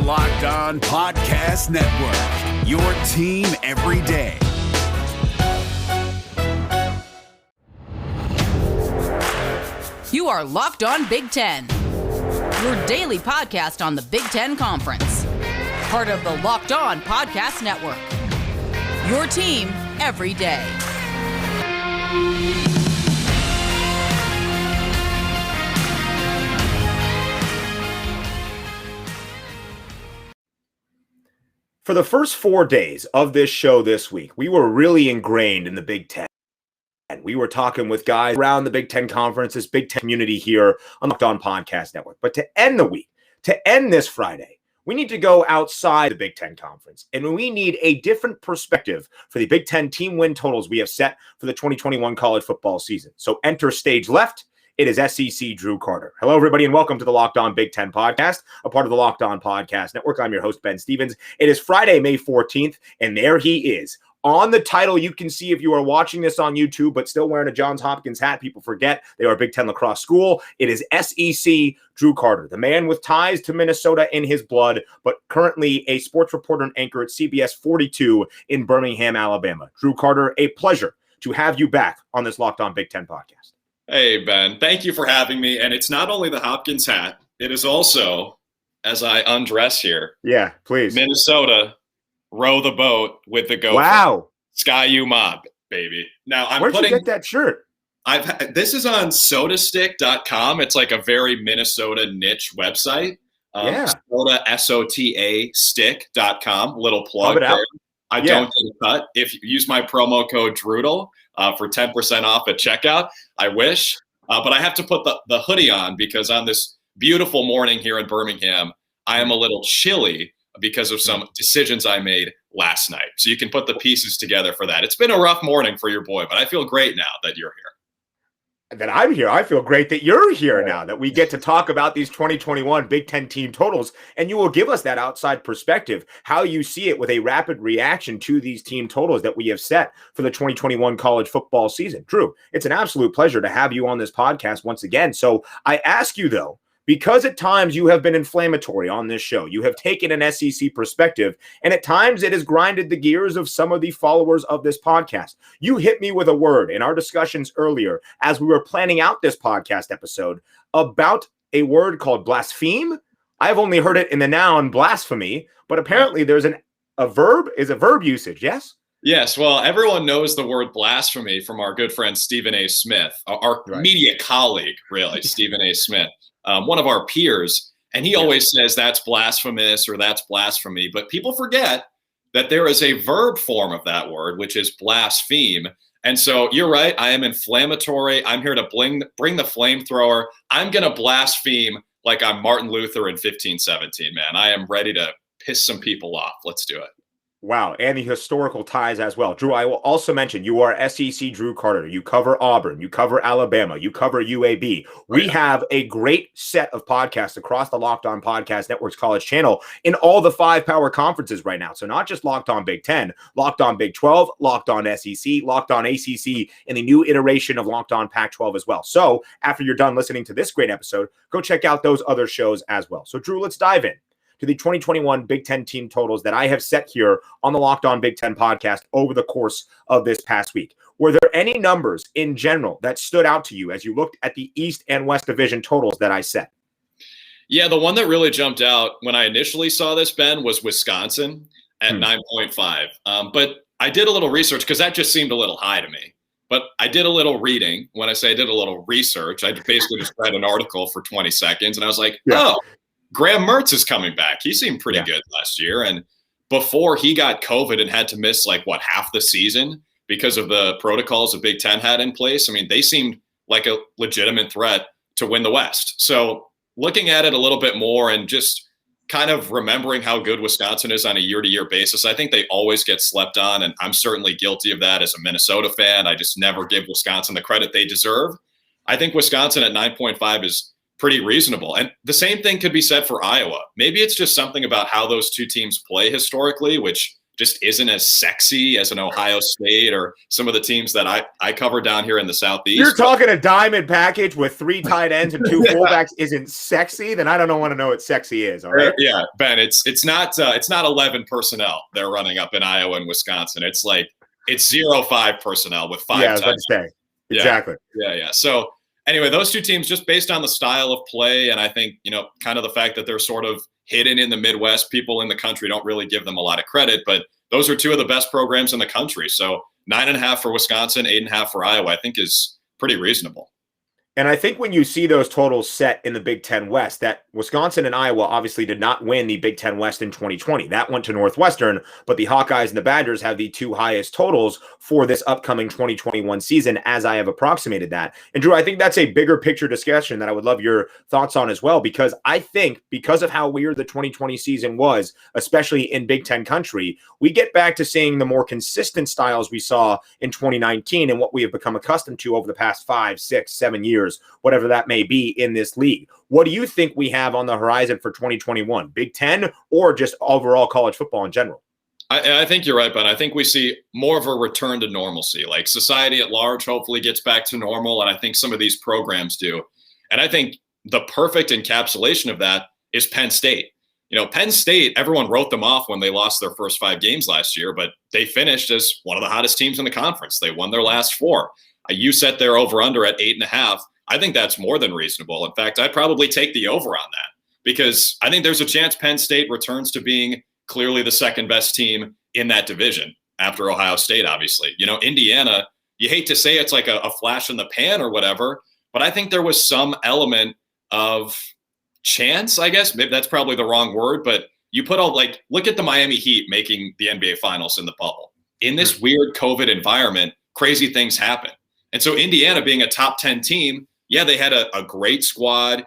Locked On Podcast Network, your team every day. You are Locked On Big Ten, your daily podcast on the Big Ten Conference. Part of the Locked On Podcast Network, your team every day. For the first 4 days of this show this week, we were really ingrained in the Big Ten. We were talking with guys around the Big Ten Conference, this Big Ten community here on the Locked On Podcast Network. But to end the week, to end this Friday, we need to go outside the Big Ten Conference, and we need a different perspective for the Big Ten team win totals we have set for the 2021 college football season. So enter stage left. It is SEC Drew Carter. Hello, everybody, and welcome to the Locked On Big Ten Podcast, a part of the Locked On Podcast Network. I'm your host, Ben Stevens. It is Friday, May 14th, and there he is. On the title, you can see if you are watching this on YouTube, but still wearing a Johns Hopkins hat, people forget they are a Big Ten lacrosse school. It is SEC Drew Carter, the man with ties to Minnesota in his blood, but currently a sports reporter and anchor at CBS 42 in Birmingham, Alabama. Drew Carter, a pleasure to have you back on this Locked On Big Ten podcast. Hey, Ben, thank you for having me. And it's not only the Hopkins hat, it is also, as I undress here, yeah, please, Minnesota, row the boat with the Gopher. Wow. Sky U Mob, baby. Now Where'd you get that shirt? This is on sodastick.com. It's like a very Minnesota niche website. Soda, S-O-T-A, stick.com. Little plug there. I don't get a cut. If you use my promo code Drudel for 10% off at checkout, I wish. But I have to put the hoodie on because on this beautiful morning here in Birmingham, I am a little chilly because of some decisions I made last night. So you can put the pieces together for that. It's been a rough morning for your boy, but I feel great now that you're here. That I'm here. I feel great that you're here now, that we get to talk about these 2021 Big Ten team totals, and you will give us that outside perspective, how you see it with a rapid reaction to these team totals that we have set for the 2021 college football season. Drew, it's an absolute pleasure to have you on this podcast once again. So I ask you, though, because at times you have been inflammatory on this show, you have taken an SEC perspective, and at times it has grinded the gears of some of the followers of this podcast. You hit me with a word in our discussions earlier as we were planning out this podcast episode about a word called blaspheme. I've only heard it in the noun blasphemy, but apparently there's a verb usage, yes? Yes, well, everyone knows the word blasphemy from our good friend Stephen A. Smith, our media colleague, really, Stephen A. Smith. One of our peers, and he always says that's blasphemous or that's blasphemy, but people forget that there is a verb form of that word, which is blaspheme. And so you're right, I am inflammatory. I'm here to bring the flamethrower. I'm going to blaspheme like I'm Martin Luther in 1517, man. I am ready to piss some people off. Let's do it. Wow, and the historical ties as well. Drew, I will also mention you are SEC Drew Carter. You cover Auburn. You cover Alabama. You cover UAB. We have a great set of podcasts across the Locked On Podcast Network's college channel in all the 5 power conferences right now. So not just Locked On Big Ten, Locked On Big 12, Locked On SEC, Locked On ACC, and the new iteration of Locked On Pac-12 as well. So after you're done listening to this great episode, go check out those other shows as well. So Drew, let's dive in to the 2021 Big Ten team totals that I have set here on the Locked On Big Ten podcast over the course of this past week. Were there any numbers in general that stood out to you as you looked at the East and West Division totals that I set? Yeah, the one that really jumped out when I initially saw this, Ben, was Wisconsin at 9.5. But I did a little research because that just seemed a little high to me. But I did a little reading. When I say I did a little research, I basically just read an article for 20 seconds, and I was like, Graham Mertz is coming back. He seemed pretty good last year. And before he got COVID and had to miss half the season because of the protocols the Big Ten had in place, I mean, they seemed like a legitimate threat to win the West. So looking at it a little bit more and just kind of remembering how good Wisconsin is on a year-to-year basis, I think they always get slept on. And I'm certainly guilty of that as a Minnesota fan. I just never give Wisconsin the credit they deserve. I think Wisconsin at 9.5 is pretty reasonable. And the same thing could be said for Iowa. Maybe it's just something about how those two teams play historically, which just isn't as sexy as an Ohio State or some of the teams that I cover down here in the Southeast. You're talking a diamond package with 3 tight ends and 2 fullbacks isn't sexy? Then I don't want to know what sexy is. All right. Yeah, Ben, it's not 11 personnel they're running up in Iowa and Wisconsin. It's 0-5 personnel with 5 Yeah, I was about tight to say. Exactly. Yeah. So anyway, those 2 teams, just based on the style of play, and I think, kind of the fact that they're sort of hidden in the Midwest, people in the country don't really give them a lot of credit, but those are 2 of the best programs in the country. So 9.5 for Wisconsin, 8.5 for Iowa, I think is pretty reasonable. And I think when you see those totals set in the Big Ten West, that Wisconsin and Iowa obviously did not win the Big Ten West in 2020. That went to Northwestern, but the Hawkeyes and the Badgers have the 2 highest totals for this upcoming 2021 season, as I have approximated that. And Drew, I think that's a bigger picture discussion that I would love your thoughts on as well, because I think because of how weird the 2020 season was, especially in Big Ten country, we get back to seeing the more consistent styles we saw in 2019 and what we have become accustomed to over the past 5, 6, 7 years, whatever that may be in this league. What do you think we have on the horizon for 2021? Big Ten or just overall college football in general? I think you're right, Ben. I think we see more of a return to normalcy. Like society at large hopefully gets back to normal, and I think some of these programs do. And I think the perfect encapsulation of that is Penn State. Penn State, everyone wrote them off when they lost their first 5 games last year, but they finished as one of the hottest teams in the conference. They won their last 4. You set their over-under at 8.5. I think that's more than reasonable. In fact, I'd probably take the over on that because I think there's a chance Penn State returns to being clearly the second best team in that division after Ohio State, obviously. Indiana, you hate to say it's like a flash in the pan or whatever, but I think there was some element of chance, I guess. Maybe that's probably the wrong word, but you put look at the Miami Heat making the NBA Finals in the bubble. In this weird COVID environment, crazy things happen. And so Indiana being a top 10 team, yeah, they had a great squad.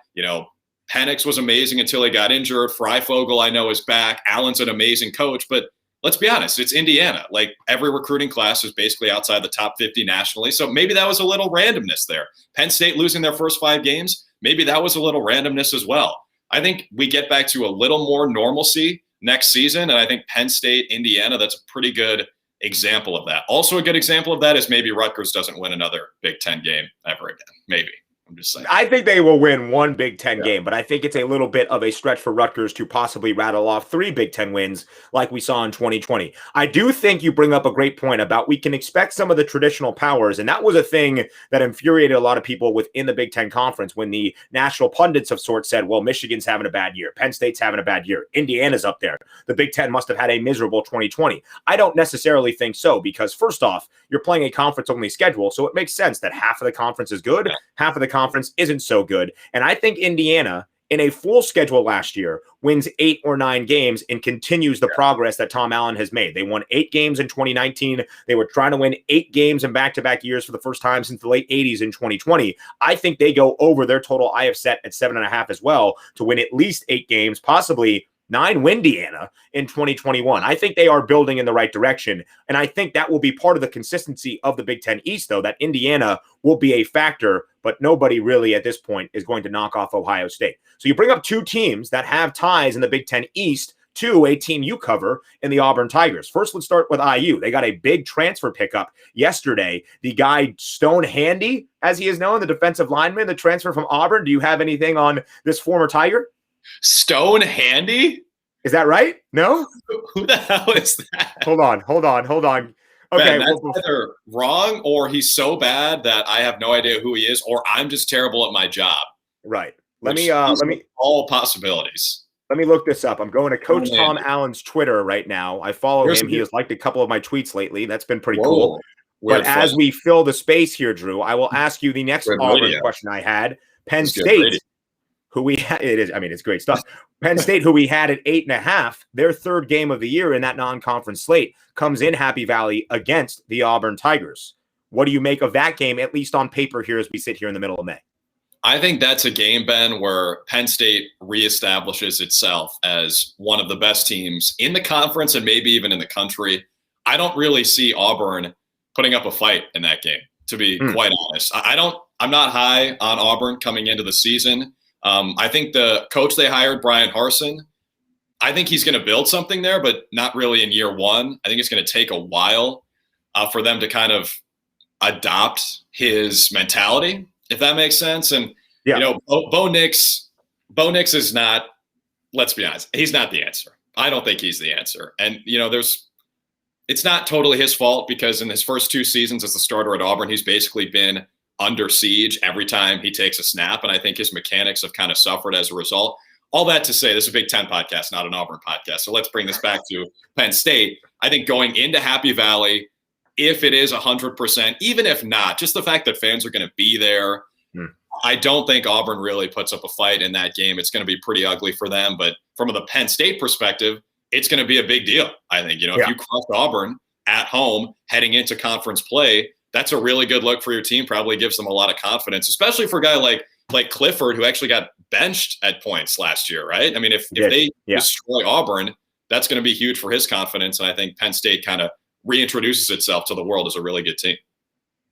Penix was amazing until he got injured. Freifogel, I know, is back. Allen's an amazing coach. But let's be honest, it's Indiana. Every recruiting class is basically outside the top 50 nationally. So maybe that was a little randomness there. Penn State losing their first 5 games, maybe that was a little randomness as well. I think we get back to a little more normalcy next season. And I think Penn State, Indiana, that's a pretty good example of that. Also a good example of that is maybe Rutgers doesn't win another Big Ten game ever again. Maybe. I'm just saying. I think they will win 1 Big Ten game, but I think it's a little bit of a stretch for Rutgers to possibly rattle off 3 Big Ten wins like we saw in 2020. I do think you bring up a great point about we can expect some of the traditional powers, and that was a thing that infuriated a lot of people within the Big Ten Conference when the national pundits of sorts said, well, Michigan's having a bad year. Penn State's having a bad year. Indiana's up there. The Big Ten must have had a miserable 2020. I don't necessarily think so because, first off, you're playing a conference-only schedule, so it makes sense that half of the conference is good, half of the conference isn't so good. And I think Indiana, in a full schedule last year, wins 8 or 9 games and continues the progress that Tom Allen has made. They won 8 games in 2019. They were trying to win 8 games in back-to-back years for the first time since the late 80s in 2020. I think they go over their total I have set at 7.5 as well to win at least 8 games, possibly 9 Windiana in 2021. I think they are building in the right direction. And I think that will be part of the consistency of the Big Ten East, though, that Indiana will be a factor, but nobody really at this point is going to knock off Ohio State. So you bring up 2 teams that have ties in the Big Ten East to a team you cover in the Auburn Tigers. First, let's start with IU. They got a big transfer pickup yesterday. The guy Stone Handy, as he is known, the defensive lineman, the transfer from Auburn. Do you have anything on this former Tiger? Stone Handy? Is that right? No? Who the hell is that? Hold on. Okay, Ben, that's either wrong or he's so bad that I have no idea who he is, or I'm just terrible at my job. Right. Let me all possibilities. Let me look this up. I'm going to Coach Tom Allen's Twitter right now. I follow him. He has liked a couple of my tweets lately. That's been pretty cool. But as we fill the space here, Drew, I will ask you the next Auburn question I had. Penn State, who we had, it's great stuff. Penn State, who we had at 8.5, their 3rd game of the year in that non-conference slate, comes in Happy Valley against the Auburn Tigers. What do you make of that game, at least on paper here as we sit here in the middle of May? I think that's a game, Ben, where Penn State reestablishes itself as one of the best teams in the conference and maybe even in the country. I don't really see Auburn putting up a fight in that game, to be quite honest. I'm not high on Auburn coming into the season. I think the coach they hired, Brian Harsin, I think he's going to build something there, but not really in year one. I think it's going to take a while for them to kind of adopt his mentality, if that makes sense. And, Bo Nix is not, let's be honest, he's not the answer. I don't think he's the answer. And, it's not totally his fault because in his first 2 seasons as the starter at Auburn, he's basically been under siege every time he takes a snap. And I think his mechanics have kind of suffered as a result. All that to say, this is a Big Ten podcast, not an Auburn podcast. So let's bring this back to Penn State. I think going into Happy Valley, if it is 100%, even if not, just the fact that fans are going to be there, I don't think Auburn really puts up a fight in that game. It's going to be pretty ugly for them. But from the Penn State perspective, it's going to be a big deal. I think, if you cross Auburn at home heading into conference play, that's a really good look for your team. Probably gives them a lot of confidence, especially for a guy like Clifford, who actually got benched at points last year, right? I mean, if they destroy Auburn, that's going to be huge for his confidence. And I think Penn State kind of reintroduces itself to the world as a really good team.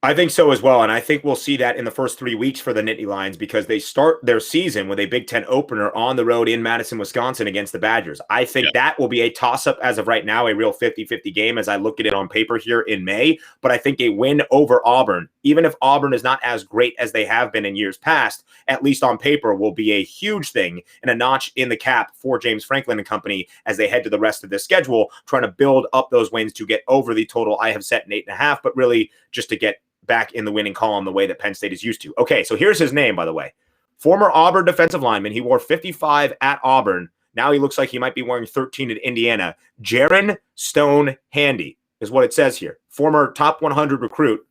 I think so as well. And I think we'll see that in the first 3 weeks for the Nittany Lions because they start their season with a Big Ten opener on the road in Madison, Wisconsin against the Badgers. I think that will be a toss-up as of right now, a real 50-50 game as I look at it on paper here in May. But I think a win over Auburn, even if Auburn is not as great as they have been in years past, at least on paper, will be a huge thing and a notch in the cap for James Franklin and company as they head to the rest of this schedule, trying to build up those wins to get over the total I have set in 8.5, but really just to get back in the winning column the way that Penn State is used to. Okay, so here's his name, by the way. Former Auburn defensive lineman. He wore 55 at Auburn. Now he looks like he might be wearing 13 at Indiana. Jaron Stone Handy is what it says here. Former top 100 recruit.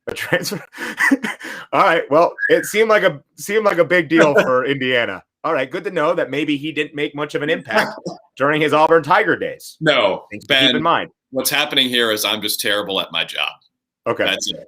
A transfer. All right, well, it seemed like a big deal for Indiana. All right, good to know that maybe he didn't make much of an impact during his Auburn Tiger days. No, Ben, keep in mind. What's happening here is I'm just terrible at my job. Okay. That's it.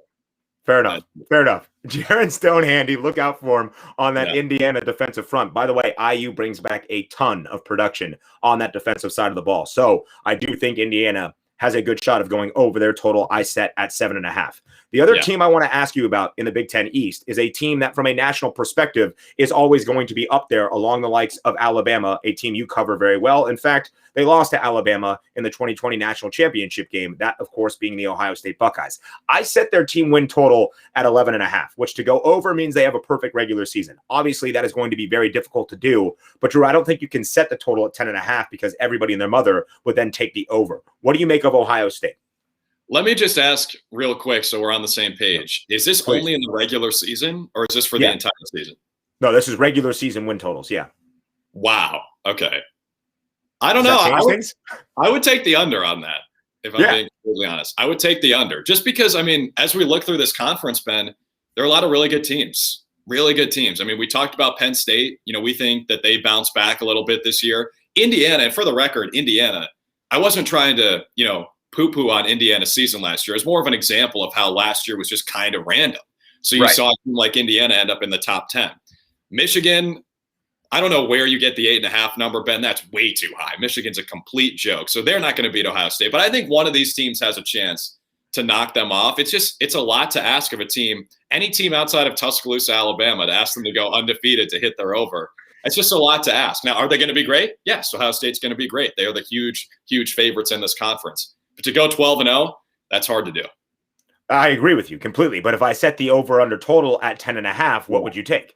Fair enough. Jaron Stone Handy, look out for him on that Indiana defensive front. By the way, IU brings back a ton of production on that defensive side of the ball. So I do think Indiana has a good shot of going over their total I set at 7.5. The other team I want to ask you about in the Big Ten East is a team that from a national perspective is always going to be up there along the likes of Alabama, a team you cover very well. In fact, they lost to Alabama in the 2020 national championship game, that, of course, being the Ohio State Buckeyes. I set their team win total at 11.5, which to go over means they have a perfect regular season. Obviously, that is going to be very difficult to do. But, Drew, I don't think you can set the total at 10.5 because everybody and their mother would then take the over. What do you make of Ohio State? Let me just ask real quick so we're on the same page. Is this only in the regular season or is this for the entire season? No, this is regular season win totals, Wow. Okay. I don't know. I would take the under on that, if I'm being completely honest. I would take the under. Just because, I mean, as we look through this conference, Ben, there are a lot of really good teams. Really good teams. I mean, we talked about Penn State. We think that they bounce back a little bit this year. Indiana, and for the record, Indiana, I wasn't trying to, poo-poo on Indiana's season last year. It's more of an example of how last year was just kind of random. So you saw a team like Indiana end up in the top 10. Michigan, I don't know where you get the 8.5 number, Ben. That's way too high. Michigan's a complete joke. So they're not going to beat Ohio State. But I think one of these teams has a chance to knock them off. It's a lot to ask of a team, any team outside of Tuscaloosa, Alabama, to ask them to go undefeated to hit their over. It's just a lot to ask. Now, are they going to be great? Yes, Ohio State's going to be great. They are the huge, huge favorites in this conference. But to go 12-0, that's hard to do. I agree with you completely. But if I set the over-under total at 10.5, what would you take?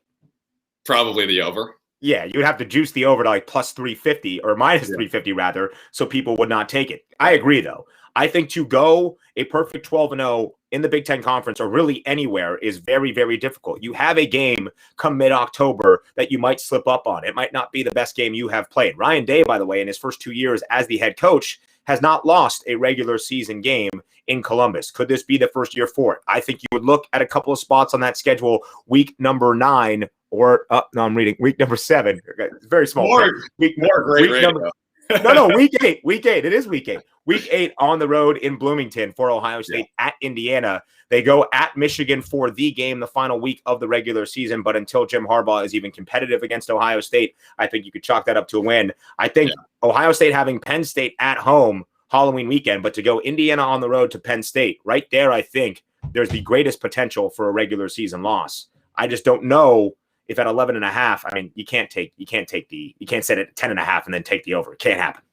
Probably the over. Yeah, you would have to juice the over to like plus 350 or minus 350 rather, so people would not take it. I agree, though. I think to go a perfect 12-0 in the Big Ten Conference or really anywhere is very, very difficult. You have a game come mid-October that you might slip up on. It might not be the best game you have played. Ryan Day, by the way, in his first 2 years as the head coach, has not lost a regular season game in Columbus. Could this be the first year for it? I think you would look at a couple of spots on that schedule, week number 9 or I'm reading week number 7. It's very small. Week 8. Week 8. It is week 8. Week 8 on the road in Bloomington for Ohio State at Indiana. They go at Michigan for the game, the final week of the regular season. But until Jim Harbaugh is even competitive against Ohio State, I think you could chalk that up to a win. I think Ohio State having Penn State at home Halloween weekend, but to go Indiana on the road to Penn State, right there, I think there's the greatest potential for a regular season loss. I just don't know if at 11.5, I mean, you can't set it at 10.5 and then take the over. It can't happen.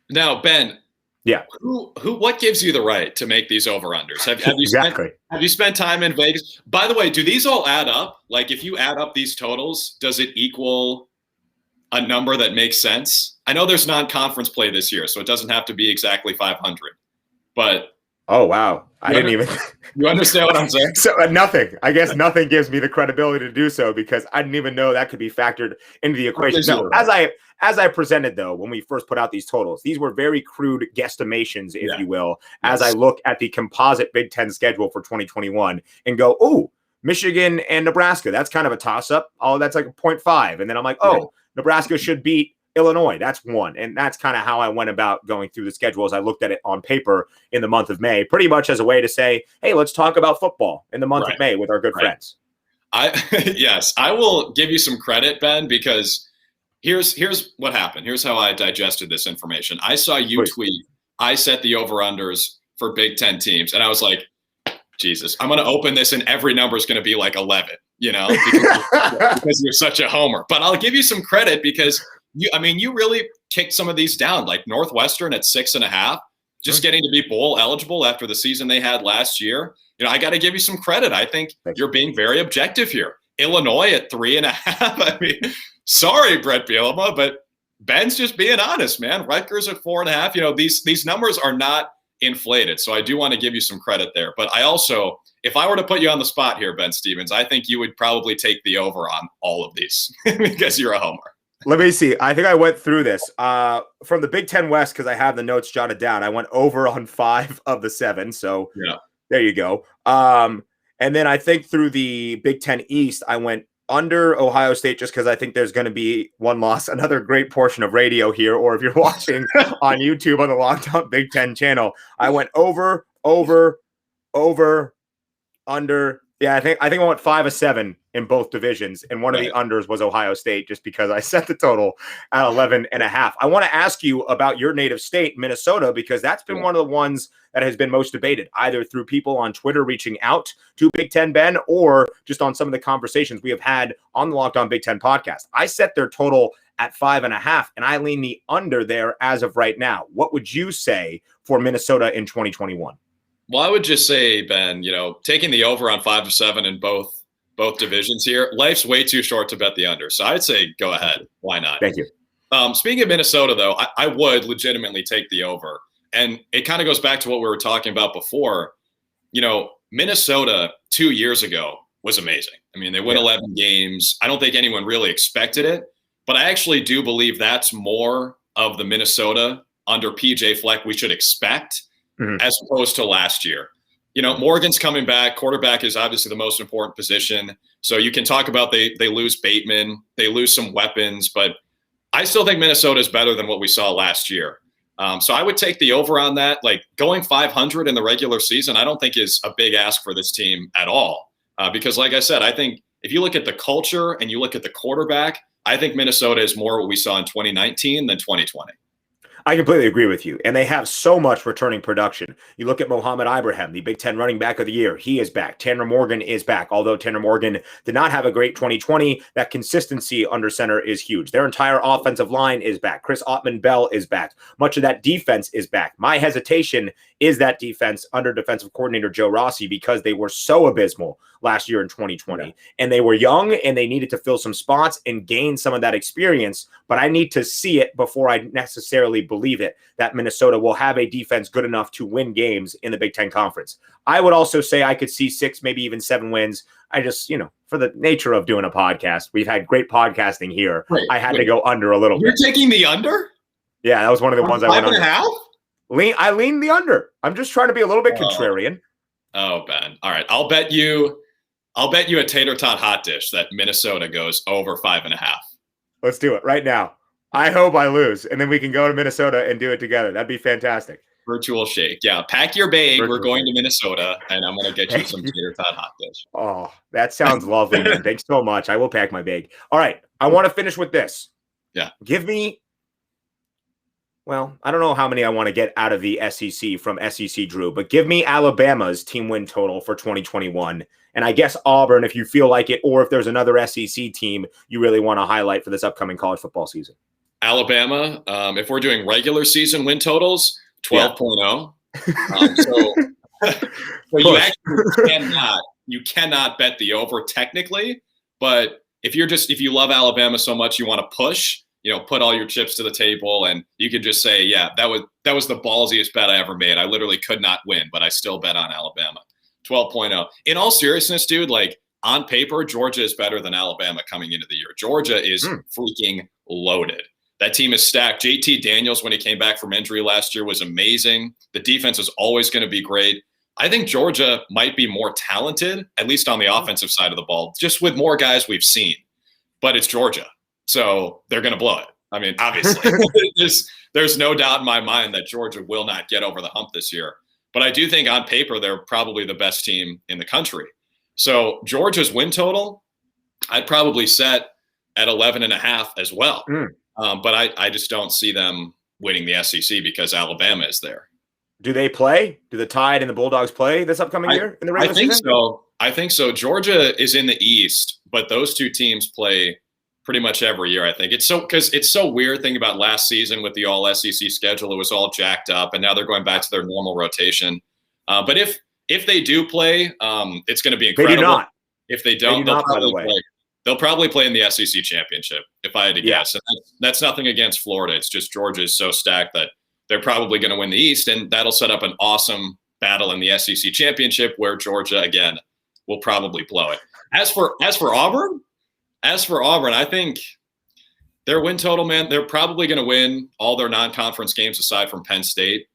Now, Ben, yeah, what gives you the right to make these over-unders? Have you exactly. Have you spent time in Vegas? By the way, do these all add up? Like, if you add up these totals, does it equal a number that makes sense? I know there's non-conference play this year, so it doesn't have to be exactly 500. But oh wow, I didn't even. You understand what I'm saying? So nothing. I guess nothing gives me the credibility to do so because I didn't even know that could be factored into the equation. No, as I presented though, when we first put out these totals, these were very crude guesstimations, if you will. As I look at the composite Big Ten schedule for 2021 and go, oh, Michigan and Nebraska, that's kind of a toss-up. Oh, that's like a 0.5, and then I'm like, oh, Nebraska should beat Illinois. That's 1. And that's kind of how I went about going through the schedule as I looked at it on paper in the month of May, pretty much as a way to say, hey, let's talk about football in the month of May with our good friends. Yes, I will give you some credit, Ben, because here's what happened. Here's how I digested this information. I saw you tweet, I set the over-unders for Big Ten teams. And I was like, Jesus, I'm going to open this and every number is going to be like 11, because you're such a homer. But I'll give you some credit because you really kicked some of these down, like Northwestern at 6.5, just getting to be bowl eligible after the season they had last year. I got to give you some credit. I think you're being very objective here. Illinois at 3.5. I mean, sorry, Brett Bielema, but Ben's just being honest, man. Rutgers at 4.5. These numbers are not inflated. So I do want to give you some credit there. But I also, if I were to put you on the spot here, Ben Stevens, I think you would probably take the over on all of these because you're a homer. Let me see. I think I went through this from the Big Ten West because I have the notes jotted down. I went over on 5 of the 7. So there you go. And then I think through the Big Ten East, I went under Ohio State just because I think there's going to be one loss. Another great portion of radio here, or if you're watching on YouTube on the Locked On Big Ten channel, I went over, under. Yeah, I think I went 5 of 7 in both divisions, and one of the unders was Ohio State just because I set the total at 11.5. I want to ask you about your native state, Minnesota, because that's been one of the ones that has been most debated, either through people on Twitter reaching out to Big Ten Ben or just on some of the conversations we have had on the Locked On Big Ten podcast. I set their total at 5.5, and I lean the under there as of right now. What would you say for Minnesota in 2021? Well, I would just say, Ben, taking the over on 5 of 7 in both divisions here, life's way too short to bet the under. So I'd say go ahead. Why not? Thank you. Speaking of Minnesota, though, I would legitimately take the over. And it kind of goes back to what we were talking about before. Minnesota 2 years ago was amazing. I mean, they win 11 games. I don't think anyone really expected it. But I actually do believe that's more of the Minnesota under PJ Fleck we should expect. As opposed to last year. Morgan's coming back. Quarterback is obviously the most important position. So you can talk about they lose Bateman, they lose some weapons, but I still think Minnesota is better than what we saw last year. So I would take the over on that. Like going 500 in the regular season, I don't think is a big ask for this team at all. Because like I said, I think if you look at the culture and you look at the quarterback, I think Minnesota is more what we saw in 2019 than 2020. I completely agree with you. And they have so much returning production. You look at Mohamed Ibrahim, the Big Ten running back of the year. He is back. Tanner Morgan is back. Although Tanner Morgan did not have a great 2020, that consistency under center is huge. Their entire offensive line is back. Chris Ottman-Bell is back. Much of that defense is back. My hesitation is that defense under defensive coordinator Joe Rossi because they were so abysmal last year in 2020. And they were young and they needed to fill some spots and gain some of that experience. But I need to see it before I necessarily believe it that Minnesota will have a defense good enough to win games in the Big Ten Conference. I would also say I could see 6, maybe even 7 wins. I just, for the nature of doing a podcast, we've had great podcasting here. I had to go under a little bit. You're taking the under? Yeah, that was one of the ones I went under. 5.5? I lean the under. I'm just trying to be a little bit contrarian. Oh, Ben. All right. I'll bet you a tater tot hot dish that Minnesota goes over 5.5. Let's do it right now. I hope I lose, and then we can go to Minnesota and do it together. That'd be fantastic. Virtual shake. Yeah, pack your bag. We're going to Minnesota, and I'm going to get you some tater tot hot dish. Oh, that sounds lovely, man. Thanks so much. I will pack my bag. All right. I want to finish with this. Yeah. Give me, well, I don't know how many I want to get out of the SEC from SEC Drew, but give me Alabama's team win total for 2021 and I guess Auburn if you feel like it, or if there's another SEC team you really want to highlight for this upcoming college football season. Alabama, if we're doing regular season win totals, 12.0. So you actually cannot bet the over technically, but if you love Alabama so much you want to push, put all your chips to the table, and you could just say, yeah, that was the ballsiest bet I ever made. I literally could not win, but I still bet on Alabama. 12.0. In all seriousness, dude, like on paper, Georgia is better than Alabama coming into the year. Georgia is freaking loaded. That team is stacked. JT Daniels, when he came back from injury last year, was amazing. The defense is always going to be great. I think Georgia might be more talented, at least on the offensive side of the ball, just with more guys we've seen. But it's Georgia, so they're going to blow it. I mean, obviously, there's no doubt in my mind that Georgia will not get over the hump this year. But I do think on paper, they're probably the best team in the country. So Georgia's win total, I'd probably set at 11.5 as well. But I just don't see them winning the SEC because Alabama is there. Do they play? Do the Tide and the Bulldogs play this upcoming year in the regular season? I think so. Georgia is in the East, but those two teams play pretty much every year, I think. Because it's so weird thinking about last season with the all SEC schedule. It was all jacked up, and now they're going back to their normal rotation. But if they do play, it's going to be incredible. They do not. If they don't, they'll probably play in the SEC championship, if I had to guess. And that's nothing against Florida. It's just Georgia is so stacked that they're probably going to win the East, and that'll set up an awesome battle in the SEC championship where Georgia, again, will probably blow it. As for Auburn, I think their win total, man, they're probably going to win all their non-conference games aside from Penn State.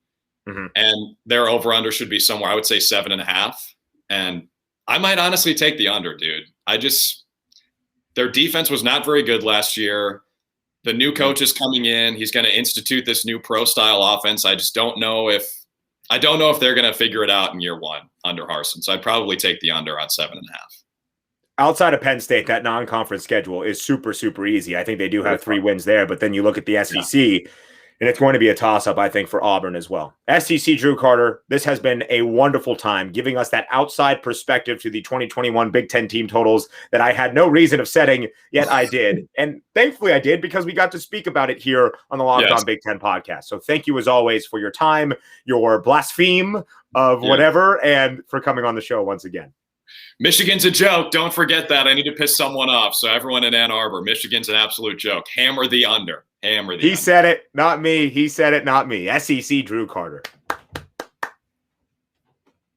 And their over-under should be somewhere, I would say 7.5. And I might honestly take the under, dude. Their defense was not very good last year. The new coach is coming in. He's going to institute this new pro-style offense. I just don't know if they're going to figure it out in year one under Harsin. So I'd probably take the under on 7.5. Outside of Penn State, that non-conference schedule is super, super easy. I think they do have 3 wins there, but then you look at the SEC, and it's going to be a toss-up, I think, for Auburn as well. SEC Drew Carter, this has been a wonderful time, giving us that outside perspective to the 2021 Big Ten team totals that I had no reason of setting, yet I did. And thankfully I did, because we got to speak about it here on the Locked On Big Ten podcast. So thank you as always for your time, your blaspheme of whatever, and for coming on the show once again. Michigan's a joke. Don't forget that. I need to piss someone off. So everyone in Ann Arbor, Michigan's an absolute joke. Hammer the under. He said it, not me. He said it, not me. SEC Drew Carter.